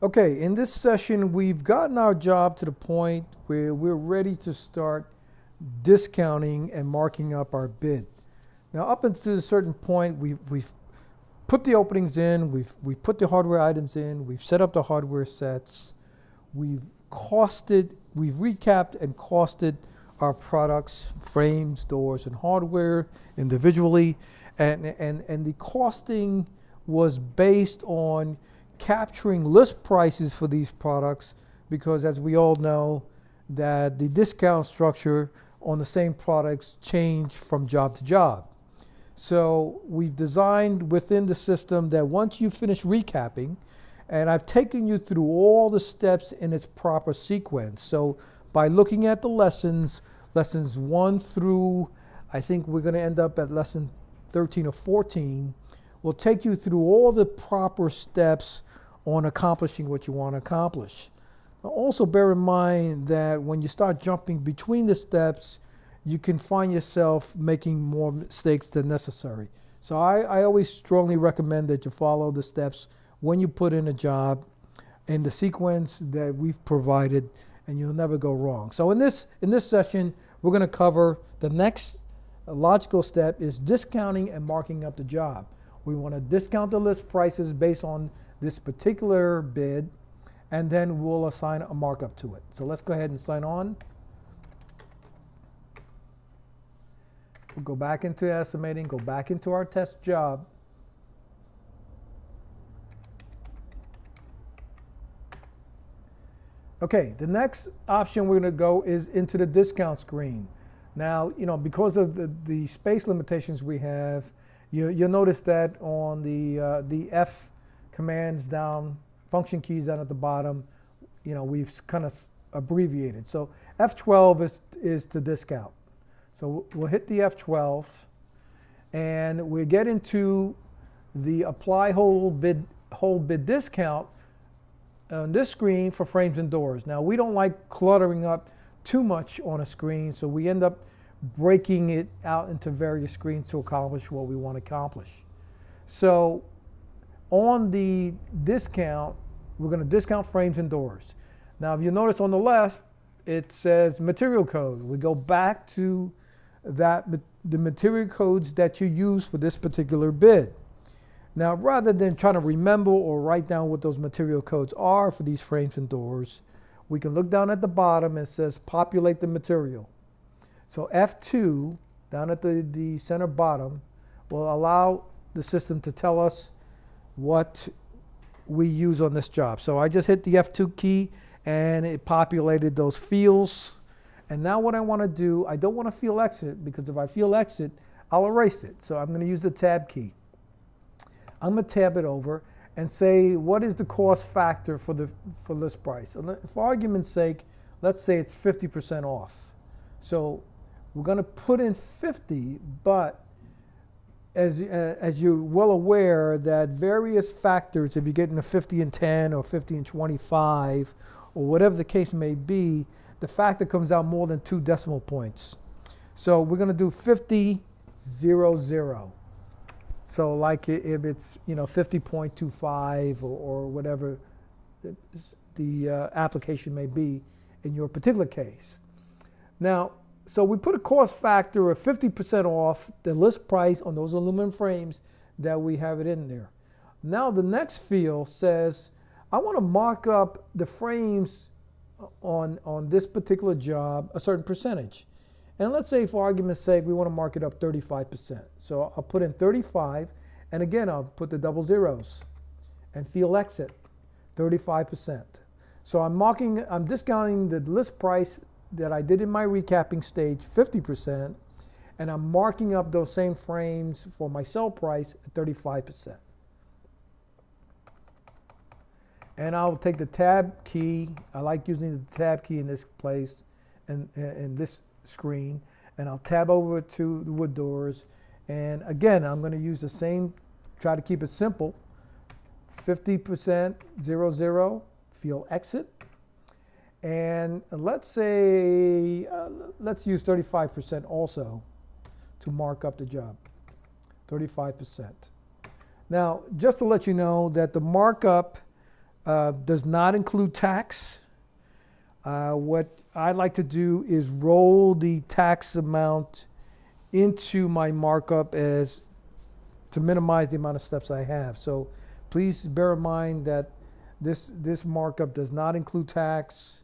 Okay, in this session, we've gotten our job to the point where we're ready to start discounting and marking up our bid. Now, up until a certain point, we've put the openings in, we've put the hardware items in, we've set up the hardware sets, we've recapped and costed our products, frames, doors, and hardware individually, and the costing was based on capturing list prices for these products because, as we all know, that the discount structure on the same products change from job to job. So we've designed within the system that once you finish recapping, and I've taken you through all the steps in its proper sequence. So by looking at the lessons 1 through, I think we're going to end up at lesson 13 or 14, will take you through all the proper steps on accomplishing what you want to accomplish. Now also bear in mind that when you start jumping between the steps, you can find yourself making more mistakes than necessary. So I always strongly recommend that you follow the steps when you put in a job in the sequence that we've provided, and you'll never go wrong. So in this session, we're going to cover the next logical step is discounting and marking up the job. We want to discount the list prices based on this particular bid, and then we'll assign a markup to it. So let's go ahead and sign on. We'll go back into estimating, go back into our test job. Okay, the next option we're going to go is into the discount screen. Now, because of the space limitations we have, you'll notice that on the F commands down, function keys down at the bottom, we've kind of abbreviated. So F12 is to discount. So we'll hit the F12, and we get into the apply hold bid discount on this screen for frames and doors. Now, we don't like cluttering up too much on a screen, so we end up breaking it out into various screens to accomplish what we want to accomplish. So on the discount, we're going to discount frames and doors. Now, if you notice on the left, it says material code. We go back to the material codes that you use for this particular bid. Now, rather than trying to remember or write down what those material codes are for these frames and doors, we can look down at the bottom and it says populate the material. So F2, down at the center bottom, will allow the system to tell us what we use on this job. So I just hit the F2 key and it populated those fields. And now what I want to do, I don't want to field exit, because if I field exit, I'll erase it. So I'm going to use the tab key. I'm going to tab it over and say, what is the cost factor for list price? And for argument's sake, let's say it's 50% off. So we're going to put in 50, but as you're well aware that various factors, if you're getting a 50 and 10 or 50 and 25, or whatever the case may be, the factor comes out more than 2 decimal points. So we're going to do 50, 0, 0. So like if it's 50.25 or whatever the application may be in your particular case. Now, so we put a cost factor of 50% off the list price on those aluminum frames that we have it in there. Now the next field says, I want to mark up the frames on this particular job a certain percentage. And let's say, for argument's sake, we want to mark it up 35%. So I'll put in 35, and again, I'll put the double zeros and field exit, 35%. So I'm discounting the list price that I did in my recapping stage, 50%, and I'm marking up those same frames for my sell price at 35%. And I'll take the tab key. I like using the tab key in this place and in this screen, and I'll tab over to the wood doors, and again I'm going to use the same, try to keep it simple, 50%, 0, 0, field exit, and let's say let's use 35% also to mark up the job, 35%. Now, just to let you know that the markup does not include tax. What I like to do is roll the tax amount into my markup as to minimize the amount of steps I have. So please bear in mind that this markup does not include tax.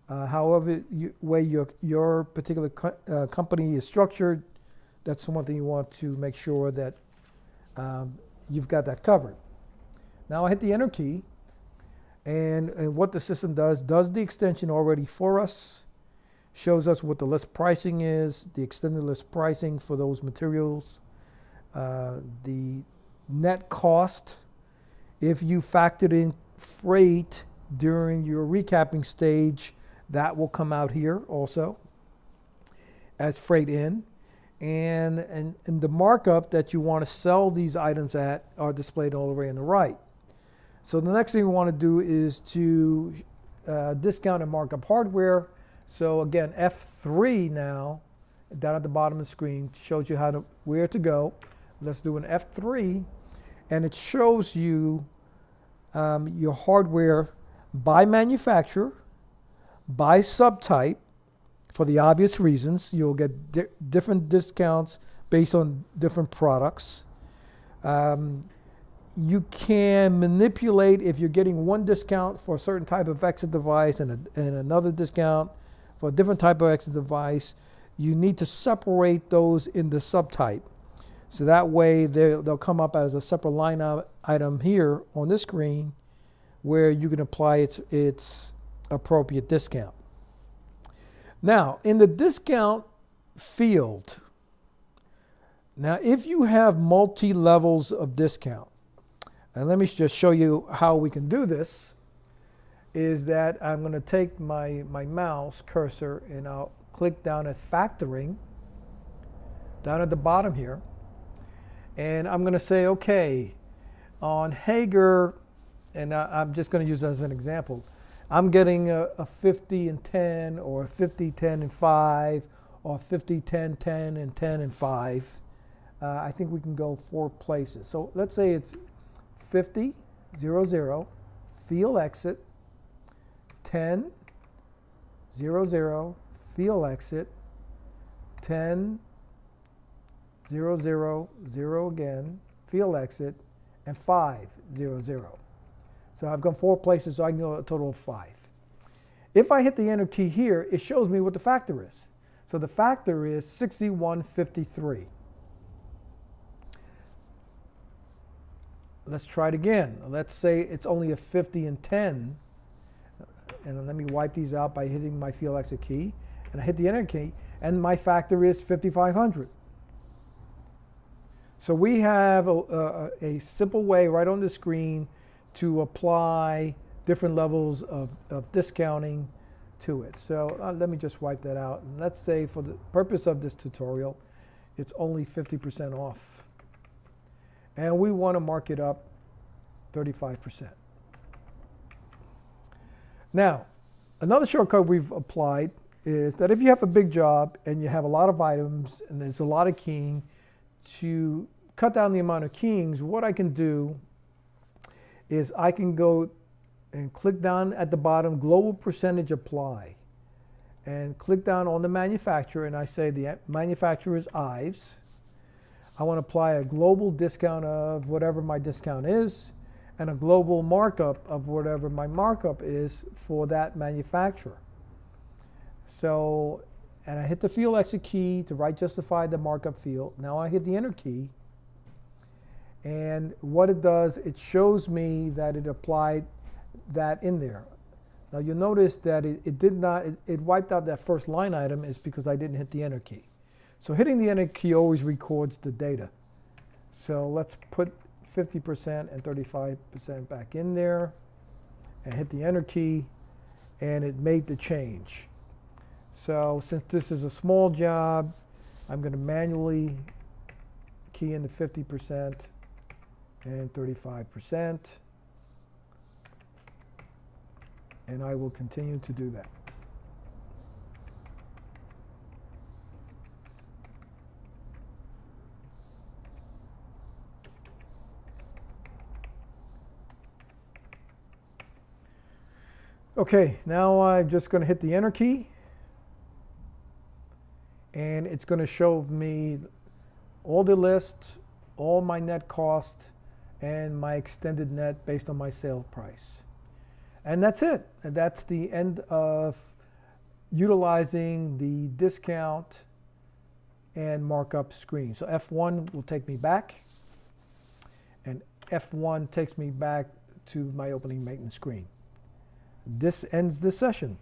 However way your particular company is structured, that's one thing you want to make sure that you've got that covered. Now I hit the enter key, and what the system does the extension already for us, shows us what the list pricing is, the extended list pricing for those materials, the net cost. If you factored in freight during your recapping stage, that will come out here also as freight in. And the markup that you want to sell these items at are displayed all the way on the right. So the next thing we want to do is to discount and mark up hardware. So again, F3 now, down at the bottom of the screen, shows you where to go. Let's do an F3, and it shows you your hardware by manufacturer, by subtype. For the obvious reasons, you'll get different discounts based on different products. You can manipulate if you're getting one discount for a certain type of exit device and another discount for a different type of exit device. You need to separate those in the subtype. So that way they'll come up as a separate line item here on this screen where you can apply its appropriate discount. Now, in the discount field, now if you have multi-levels of discount, and let me just show you how we can do this, is that I'm going to take my mouse cursor and I'll click down at factoring, down at the bottom here, and I'm going to say, okay, on Hager, and I'm just going to use it as an example, I'm getting a 50 and 10, or 50, 10, and 5, or 50, 10, 10, and 10, and 5. I think we can go 4 places. So let's say it's 50, 0, 0, field exit, 10, 0, 0, field exit, 10, 0, 0, 0 again, field exit, and 5, 0, 0. So I've gone 4 places, so I can go a total of 5. If I hit the enter key here, it shows me what the factor is. So the factor is 6153. Let's try it again. Let's say it's only a 50 and 10. And let me wipe these out by hitting my field exit key. And I hit the enter key, and my factor is 5500. So we have a simple way right on the screen to apply different levels of discounting to it. So let me just wipe that out. And let's say for the purpose of this tutorial, it's only 50% off. And we want to mark it up 35%. Now, another shortcut we've applied is that if you have a big job and you have a lot of items and there's a lot of keying, to cut down the amount of keyings, what I can do is I can go and click down at the bottom, global percentage apply, and click down on the manufacturer, and I say the manufacturer is Ives. I want to apply a global discount of whatever my discount is, and a global markup of whatever my markup is for that manufacturer. So, and I hit the field exit key to right justify the markup field. Now I hit the enter key, and what it does, it shows me that it applied that in there. Now you'll notice that it wiped out that first line item is because I didn't hit the enter key. So hitting the enter key always records the data. So let's put 50% and 35% back in there and hit the enter key, and it made the change. So since this is a small job, I'm going to manually key in the 50% and 35%, and I will continue to do that. Okay, now I'm just going to hit the enter key, and it's going to show me all the list, all my net cost, and my extended net based on my sale price. And that's it. And that's the end of utilizing the discount and markup screen. So F1 will take me back, and F1 takes me back to my opening maintenance screen. This ends this session.